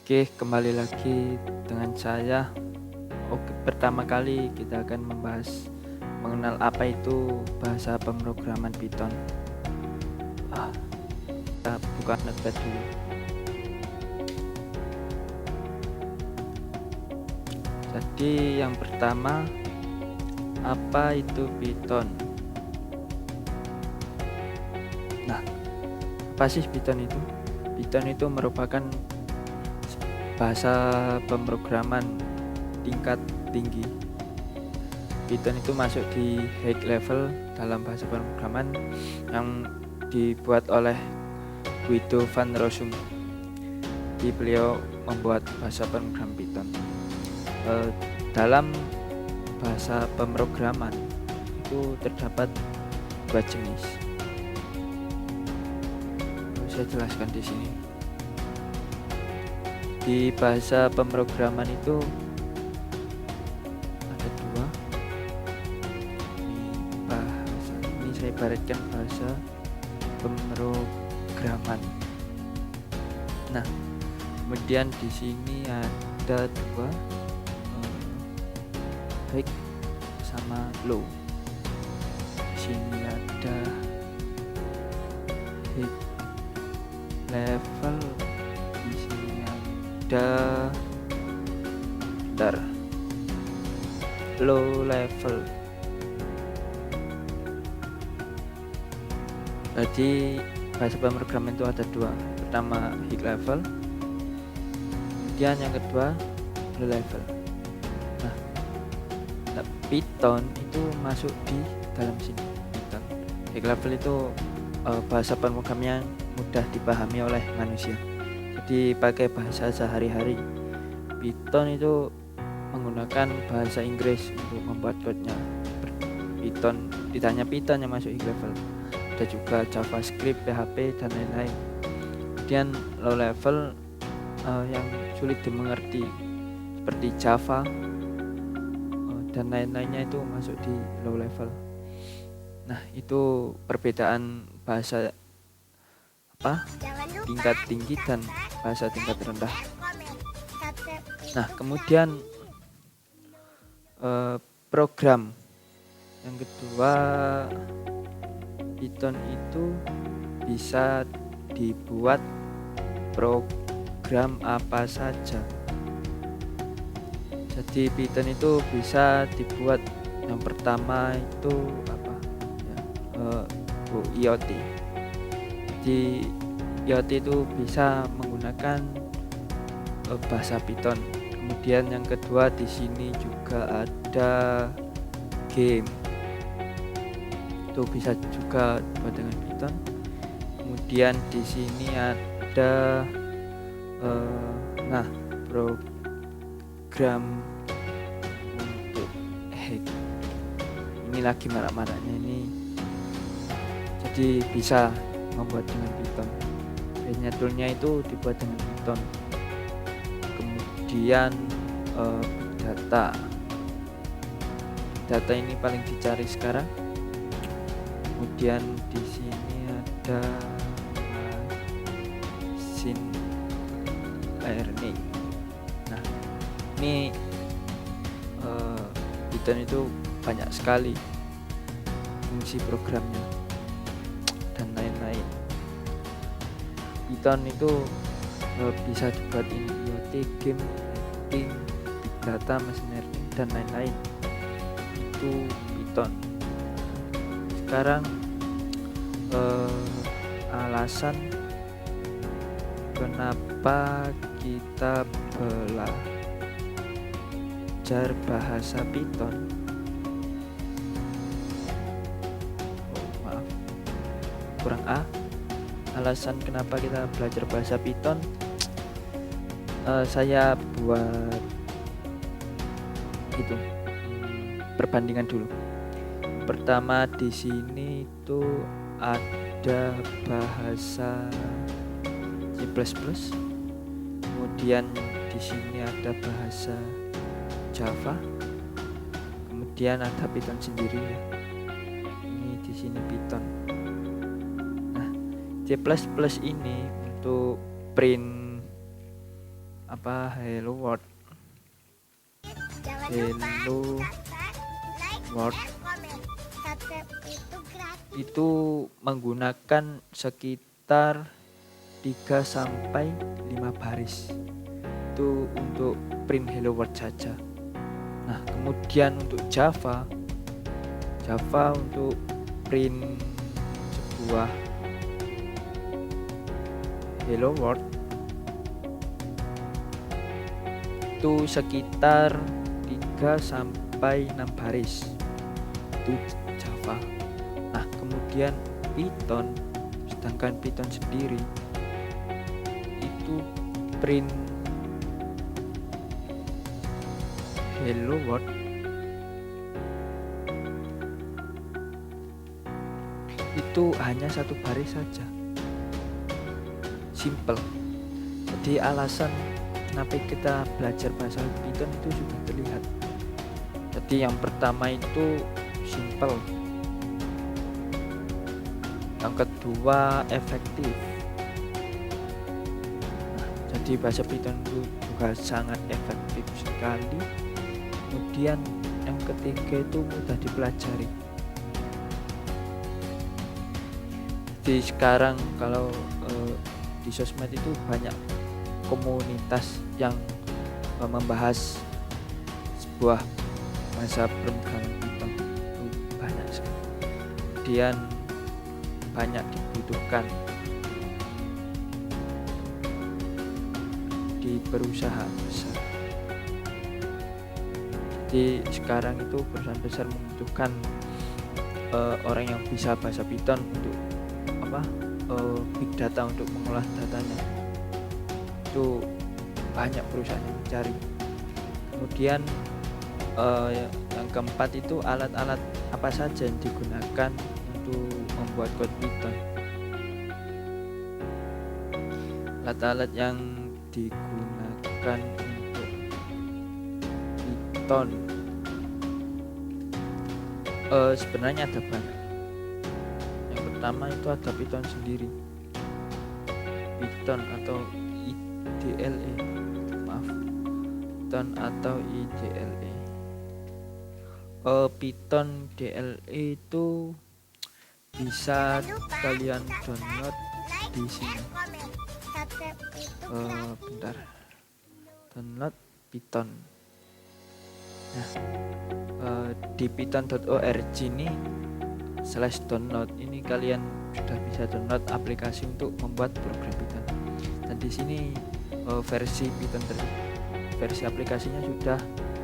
Oke, kembali lagi dengan saya. Oke, pertama kali kita akan membahas mengenal apa itu bahasa pemrograman Python. Kita buka Notepad dulu. Jadi yang pertama, apa itu Python? Nah, apa sih Python itu? Python itu merupakan bahasa pemrograman tingkat tinggi. Python itu masuk di high level dalam bahasa pemrograman yang dibuat oleh Guido van Rossum. Jadi beliau membuat bahasa pemrograman Python. Dalam bahasa pemrograman itu terdapat dua jenis. Saya jelaskan di sini. Di bahasa pemrograman itu ada dua. Ini saya ibaratkan bahasa pemrograman. Nah, kemudian di sini ada dua, high sama low. Di sini ada high level, di sini ada low level. Jadi bahasa pemrograman itu ada dua. Pertama high level, kemudian yang kedua low level. Nah, Python itu masuk di dalam sini. Python high level itu bahasa pemrograman yang mudah dipahami oleh manusia, jadi pakai bahasa sehari-hari. Python itu menggunakan bahasa Inggris untuk membuat code-nya. Python, ditanya Python yang masuk high level. Ada juga JavaScript, PHP, dan lain-lain. Kemudian low level yang sulit dimengerti seperti Java dan lain-lainnya itu masuk di low level. Nah, itu perbedaan bahasa tingkat tinggi dan bahasa tingkat rendah. Nah, kemudian program yang kedua, Python itu bisa dibuat program apa saja. Jadi Python itu bisa dibuat, yang pertama itu IoT. Jadi IoT itu bisa menggunakan bahasa Python. Kemudian yang kedua, di sini juga ada game, itu bisa juga buat dengan Python. Kemudian di sini ada program untuk hack. Ini lagi marak-maraknya ini, jadi bisa membuat dengan Python. Biasanya toolnya itu dibuat dengan Python. Kemudian data ini paling dicari sekarang. Kemudian di sini ada machine learning. Nah, ini Python itu banyak sekali fungsi programnya dan lain-lain. Python itu bisa dibuat IoT, game, big data, machine learning, dan lain-lain. Itu Python. Sekarang alasan kenapa kita belajar bahasa Python. Alasan kenapa kita belajar bahasa Python, saya buat itu perbandingan dulu. Pertama, di sini itu ada bahasa C++, kemudian di sini ada bahasa Java, kemudian ada Python sendiri ya. Ini di sini Python. Nah, C++ ini untuk print Hello World. Jangan Hello lupa subscribe, like, World share, komen. Subscribe itu gratis. itu menggunakan sekitar 3 sampai 5 baris. Itu untuk print Hello World saja. Nah, kemudian untuk Java untuk print sebuah Hello World itu sekitar 3 sampai 6 baris. Itu Java. Nah, kemudian Python, sedangkan Python sendiri itu print Hello World itu hanya 1 baris saja. Simple. Jadi alasan kenapa kita belajar bahasa Python itu sudah terlihat. Jadi yang pertama itu simple, yang kedua efektif. Nah, jadi bahasa Python itu juga sangat efektif sekali. Kemudian yang ketiga itu mudah dipelajari. Jadi sekarang kalau di sosmed itu banyak komunitas yang membahas sebuah bahasa pemrograman Python itu banyak sekali. Kemudian banyak dibutuhkan di perusahaan besar. Jadi sekarang itu perusahaan besar membutuhkan orang yang bisa bahasa Python untuk big data, untuk mengolah datanya. Itu banyak perusahaan yang mencari. Kemudian yang keempat itu alat-alat apa saja yang digunakan untuk membuat code Python. Alat-alat yang digunakan untuk Python sebenarnya ada banyak. Yang pertama itu ada Python sendiri, Python atau IDLE, Python atau IDLE. Python DLE itu bisa kalian download di sini. Bentar, download Python. Nah, di python.org ini /download ini kalian sudah bisa download aplikasi untuk membuat program Python. Dan di sini versi Python versi aplikasinya sudah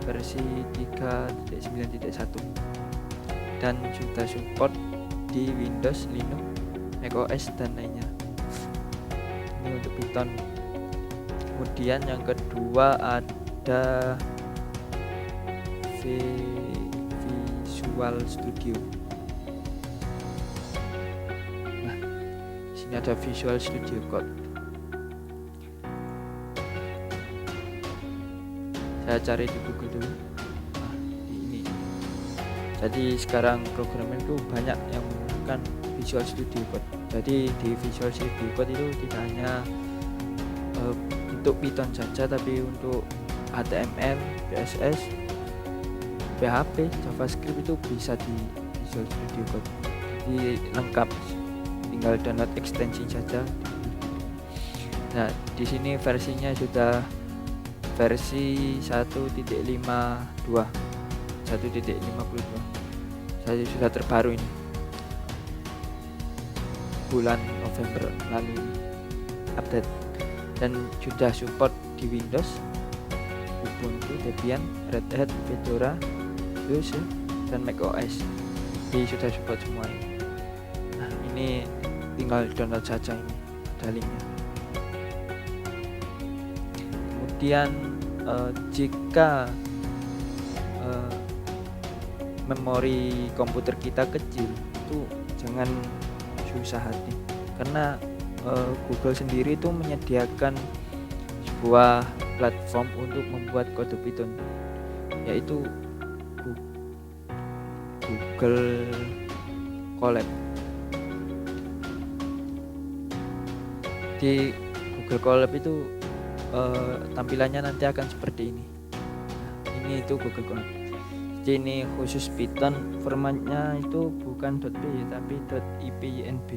versi 3.9.1 dan sudah support di Windows, Linux, macOS dan lainnya. Ini untuk Python. Kemudian yang kedua ada Visual Studio. Nah, di sini ada Visual Studio Code. Saya cari di Google dulu. Nah, ini. Jadi sekarang programmer itu banyak yang menggunakan Visual Studio Code. Jadi di Visual Studio Code itu tidak hanya untuk Python saja, tapi untuk HTML, CSS, PHP, JavaScript itu bisa di Visual Studio Code. Jadi lengkap, tinggal download ekstensi saja. Nah, di sini versinya sudah versi 1.52. Saya sudah terbaru ini, bulan November lalu update, dan sudah support di Windows, Ubuntu, Debian, Red Hat, Fedora, SUSE, dan macOS. Jadi sudah support semua ini. Nah, ini tinggal download saja, ini ada linknya. Kemudian jika memori komputer kita kecil, itu jangan susah hati, karena Google sendiri itu menyediakan sebuah platform untuk membuat kode Python, yaitu Google Colab. Di Google Colab itu tampilannya nanti akan seperti ini. Nah, ini itu Google Colab. Jadi ini khusus Python, formatnya itu bukan .py tapi .ipynb.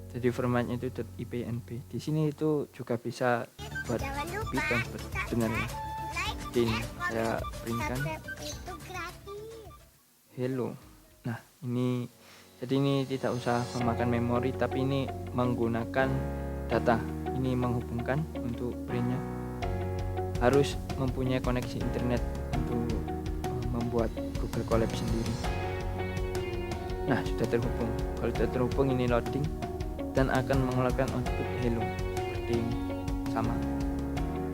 Jadi formatnya itu .ipynb. Di sini itu juga bisa buat Jangan lupa Python sebenarnya. like, Jadi ini share, saya komen. printkan Subscribe itu gratis. hello. Nah, ini jadi ini tidak usah memakan memori, tapi ini menggunakan data. Ini menghubungkan untuk printnya. Harus mempunyai koneksi internet untuk membuat Google Colab sendiri. Nah, sudah terhubung. Kalau sudah terhubung, ini loading dan akan mengeluarkan output hello seperti ini. Sama.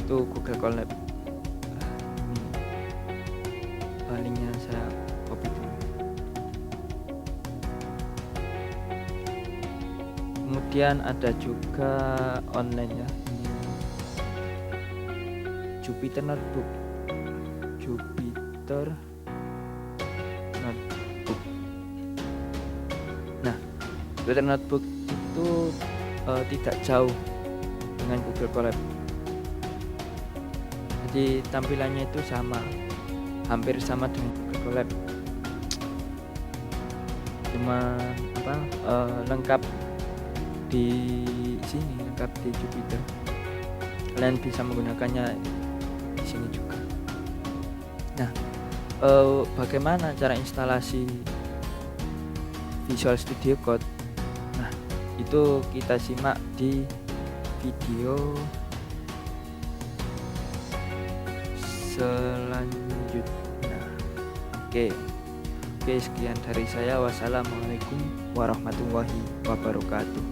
Itu Google Colab. Ini linknya saya copy dulu. Kemudian ada juga online ya. Ini Jupyter Notebook. Jupyter Notebook. Nah, Jupyter Notebook itu tidak jauh dengan Google Colab. Jadi tampilannya itu sama, hampir sama dengan Google Colab. Cuma lengkap di sini, lengkap di Jupyter. Kalian bisa menggunakannya di sini juga. Nah, bagaimana cara instalasi Visual Studio Code? Nah, itu kita simak di video selanjutnya. Oke, sekian dari saya. Wassalamualaikum warahmatullahi wabarakatuh.